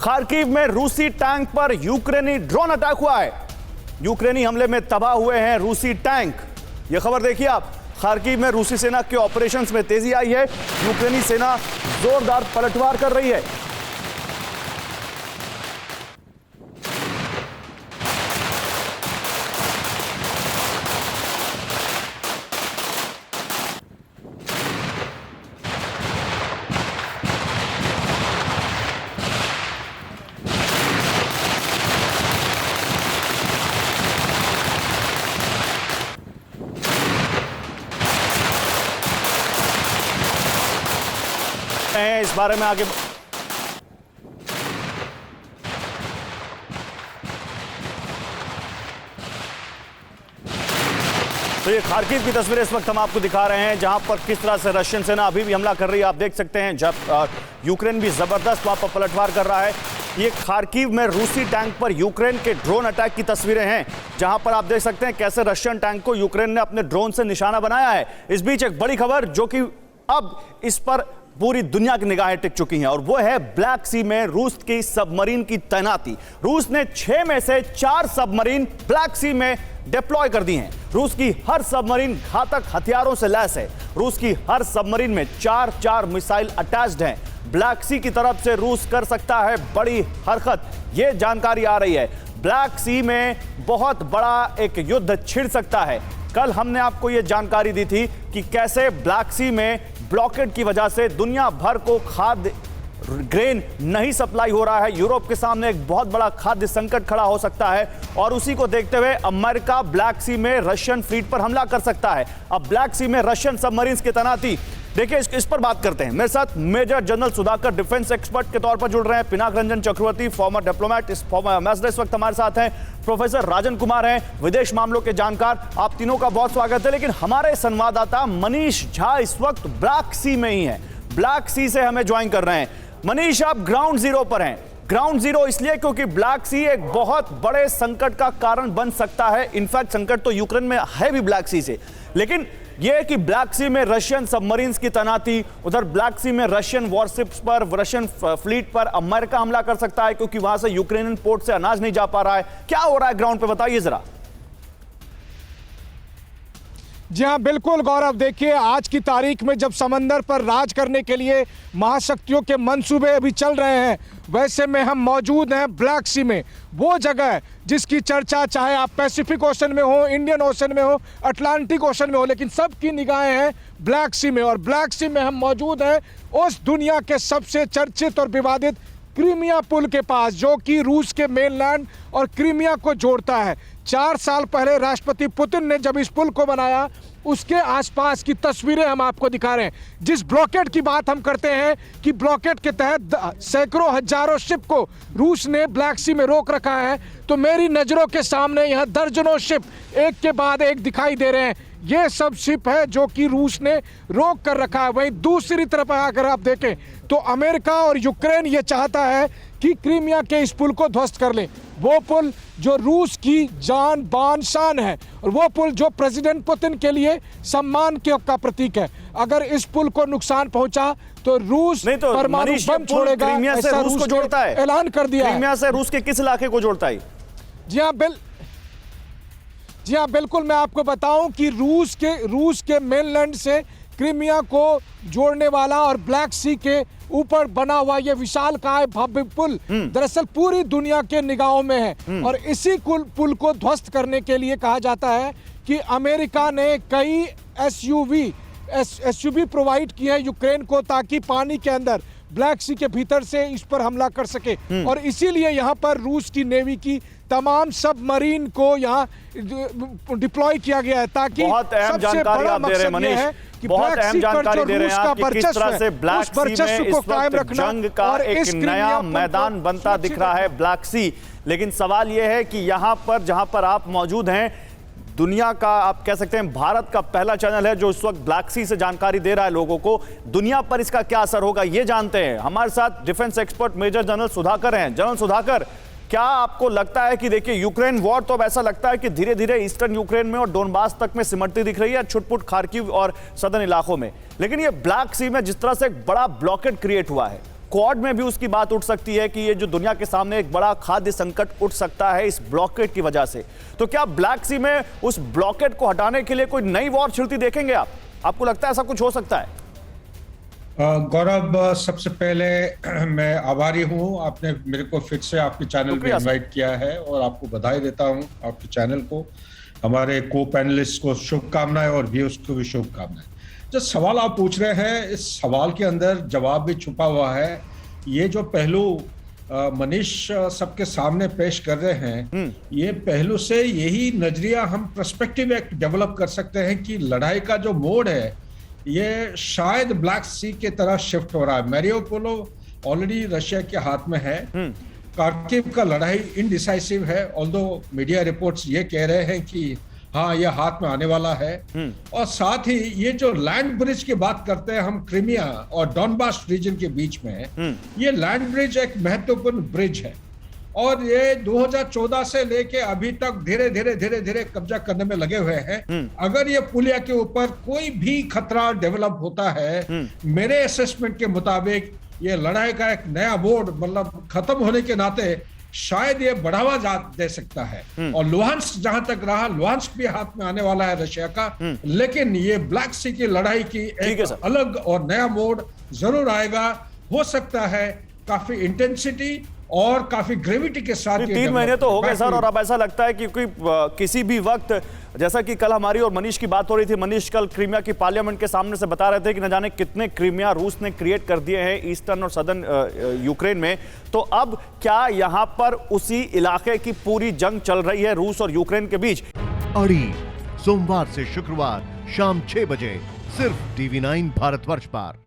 Kharkiv में रूसी tank पर यूक्रेनी ड्रोन अटैक हुआ है। यूक्रेनी हमले में तबाह हुए हैं रूसी टैंक। यह खबर देखिए आप। खार्किव में रूसी सेना के ऑपरेशंस में तेजी आई है। यूक्रेनी सेना जोरदार पलटवार कर रही है। इस बारे में आगे तो ये खार्किव की तस्वीरें इस वक्त हम आपको दिखा रहे हैं, जहां पर किस तरह से रशियन सेना अभी भी हमला कर रही है। आप देख सकते हैं जब यूक्रेन भी जबरदस्त वहां पर पलटवार कर रहा है। ये खार्किव में रूसी टैंक पर यूक्रेन के ड्रोन अटैक की तस्वीरें हैं, जहां पर आप देख सकते हैं कैसे रशियन टैंक को यूक्रेन ने अपने ड्रोन से निशाना बनाया है। इस बीच एक बड़ी खबर जो कि अब इस पर पूरी दुनिया की निगाहें टिक चुकी हैं, और वो है ब्लैक सी में रूस की सबमरीन की तैनाती। रूस ने 6 में से 4 सबमरीन ब्लैक सी में डिप्लॉय कर दी हैं। रूस की हर सबमरीन घातक हथियारों से लैस है। रूस की हर सबमरीन में 4 मिसाइल अटैच्ड हैं। ब्लैक सी की तरफ से रूस कर सकता है बड़ी हरकत, यह जानकारी आ रही है। ब्लैक सी में बहुत बड़ा एक युद्ध छिड़ सकता है। कल हमने आपको यह जानकारी दी थी कि कैसे ब्लैक सी में ब्लॉकेड की वजह से दुनिया भर को खाद्य ग्रेन नहीं सप्लाई हो रहा है। यूरोप के सामने एक बहुत बड़ा खाद्य संकट खड़ा हो सकता है, और उसी को देखते हुए अमेरिका ब्लैक सी में रशियन फ्लीट पर हमला कर सकता है। अब ब्लैक सी में रशियन सबमरीन्स की तैनाती, देखिए इस पर बात करते हैं। मेरे साथ major general Sudhakar defence expert के तौर पर जुड़ रहे हैं, Pinak Ranjan Chakravarty former diplomat former ambassador इस वक्त हमारे साथ हैं, प्रोफेसर राजन कुमार हैं विदेश मामलों के जानकार। आप तीनों का बहुत स्वागत है। लेकिन हमारे संवाददाता मनीष झा इस वक्त ब्लैक सी में ही है, ब्लैक सी से हमें ज्वाइन कर रहे हैं। मनीष, आप ग्राउंड जीरो पर हैं। ग्राउंड जीरो इसलिए क्योंकि ब्लैक सी एक बहुत बड़े संकट का कारण बन सकता है। इनफैक्ट संकट तो यूक्रेन में है भी ब्लैक सी से, लेकिन यह कि ब्लैक सी में रशियन सबमरीन्स की तैनाती, उधर ब्लैक सी में रशियन वॉरशिप्स पर, रशियन फ्लीट पर अमेरिका हमला कर सकता है क्योंकि वहां से यूक्रेनियन पोर्ट से अनाज नहीं जा पा रहा है। क्या हो रहा है ग्राउंड पे, बताइए जरा। जी हाँ, बिल्कुल गौरव। देखिए, आज की तारीख में जब समंदर पर राज करने के लिए महाशक्तियों के मंसूबे अभी चल रहे हैं, वैसे में हम मौजूद हैं ब्लैक सी में, वो जगह जिसकी चर्चा चाहे आप पैसिफिक ओशन में हो, इंडियन ओशन में हो, अटलांटिक ओशन में हो, लेकिन सबकी निगाहें हैं ब्लैक सी में। और ब्लैक सी में हम मौजूद हैं उस दुनिया के सबसे चर्चित और विवादित क्रीमिया पुल के पास, जो कि रूस के मेनलैंड और क्रीमिया को जोड़ता है। 4 साल पहले राष्ट्रपति पुतिन ने जब इस पुल को बनाया, उसके आसपास की तस्वीरें हम आपको दिखा रहे हैं। जिस ब्लॉकेड की बात हम करते हैं कि ब्लॉकेड के तहत सैकड़ों हजारों शिप को रूस ने ब्लैक सी में रोक रखा है, तो मेरी नज़रों के सामने यहाँ दर्जनों शिप एक के बाद एक दिखाई दे रहे हैं। ये सब शिप है जो कि रूस ने रोक कर रखा है। वहीं दूसरी तरफ अगर आप देखें तो अमेरिका और यूक्रेन ये चाहता है कि क्रीमिया के इस पुल को ध्वस्त कर ले। वो पुल जो रूस की जान बान शान है, और वो पुल जो प्रेसिडेंट पुतिन के लिए सम्मान का प्रतीक है। अगर इस पुल को नुकसान पहुंचा तो रूस परमाणु बम छोड़ेगा। क्रीमिया से रूस को जोड़ता है, ऐलान कर दिया। क्रीमिया से रूस के किस इलाके को जोड़ता है? जी हाँ, बिल्कुल। मैं आपको बताऊं कि रूस के मेनलैंड से क्रीमिया को जोड़ने वाला और ब्लैक सी के ऊपर बना हुआ यह विशालकाय भव्य पुल दरअसल पूरी दुनिया के निगाहों में है। और इसी पुल को ध्वस्त करने के लिए कहा जाता है कि अमेरिका ने कई एसयूवी प्रोवाइड किए हैं यूक्रेन को, ताकि पानी के अंदर ब्लैक सी के भीतर से इस पर हमला कर सके। और इसीलिए यहाँ पर रूस की नेवी की तमाम सबमरीन को यहाँ डिप्लॉय किया गया है, ताकि बहुत अहम जानकारी आप दे रहे हैं मनीष, बहुत अहम जानकारी दे रहे हैं आप कि किस तरह से ब्लैक सी में इस वक्त जंग का एक नया मैदान बनता दिख रहा है ब्लैक सी। लेकिन सवाल यह है कि यहाँ पर जहाँ पर आप मौजूद हैं, दुनिया का आप कह सकते हैं भारत का पहला चैनल है जो इस वक्त ब्लैक सी से जानकारी दे रहा है लोगों को। दुनिया पर इसका क्या असर होगा ये जानते हैं। हमारे साथ defence expert major general Sudhakar हैं। जनरल सुधाकर, क्या आपको लगता है कि देखिए यूक्रेन वॉर तो अब ऐसा लगता है कि धीरे धीरे ईस्टर्न यूक्रेन में और डोनबास तक में सिमटती दिख रही है, छुटपुट खार्किव और सदर्न इलाकों में, लेकिन ये ब्लैक सी में जिस तरह से एक बड़ा ब्लॉकेड क्रिएट हुआ है, क्वाड में भी उसकी बात उठ सकती है कि ये जो दुनिया के सामने एक बड़ा खाद्य संकट उठ सकता है इस ब्लॉकेड की वजह से। तो क्या ब्लैक सी में उस ब्लॉकेड को हटाने के लिए कोई नई वॉर छिड़ती देखेंगे आप? आपको लगता है ऐसा कुछ हो सकता है? गौरव, सबसे पहले मैं आभारी हूं, आपने मेरे को फिर से आपके चैनल पे इनवाइट किया है और आपको बधाई देता हूं, आपके चैनल को, हमारे को पैनलिस्ट को शुभकामनाएं और व्यूअर्स को भी शुभकामनाएं। जो सवाल आप पूछ रहे हैं, इस सवाल के अंदर जवाब भी छुपा हुआ है। ये जो पहलू मनीष सबके सामने पेश कर रहे हैं, ये पहलू से यही नजरिया हम पर्सपेक्टिव एक डेवलप कर सकते हैं कि लड़ाई का जो मोड है ये शायद ब्लैक सी के तरह शिफ्ट हो रहा है। मैरियोपोलो ऑलरेडी रशिया के हाथ में है। कार्किव का लड़ाई इनडिसाइसिव है, ऑल्दो मीडिया रिपोर्ट्स ये कह रहे हैं कि हाँ, ये हाथ में आने वाला है। और साथ ही ये जो लैंड ब्रिज की बात करते हैं हम, क्रीमिया और डॉनबास रीजन के बीच में, ये लैंड ब्रिज एक महत्वपूर्ण ब्रिज है और ये 2014 से लेके अभी तक धीरे धीरे कब्जा करने में लगे हुए हैं। अगर ये पुलिया के ऊपर कोई भी खतरा डेवलप होता है, मेरे असेसमेंट के मुताबिक ये लड़ाई का एक नया मोड, मतलब खत्म होने के नाते शायद ये बढ़ावा दे सकता है। और लुहांस्क जहां तक रहा, लुहांस्क भी हाथ में आने वाला है रशिया का, लेकिन ये ब्लैक सी की लड़ाई की एक अलग और नया मोड जरूर आएगा। हो सकता है काफी इंटेंसिटी और काफी ग्रेविटी के साथ। 3 महीने तो हो गए सर, और अब ऐसा लगता है कि किसी भी वक्त, जैसा कि कल हमारी और मनीष की बात हो रही थी, मनीष कल क्रीमिया की पार्लियामेंट के सामने से बता रहे थे कि न जाने कितने क्रीमिया रूस ने क्रिएट कर दिए हैं ईस्टर्न और सदर्न यूक्रेन में। तो अब क्या यहां पर उसी इलाके की पूरी जंग चल रही है रूस और यूक्रेन के बीच? अड़ी सोमवार से शुक्रवार शाम 6 बजे सिर्फ TV9 भारतवर्ष पर।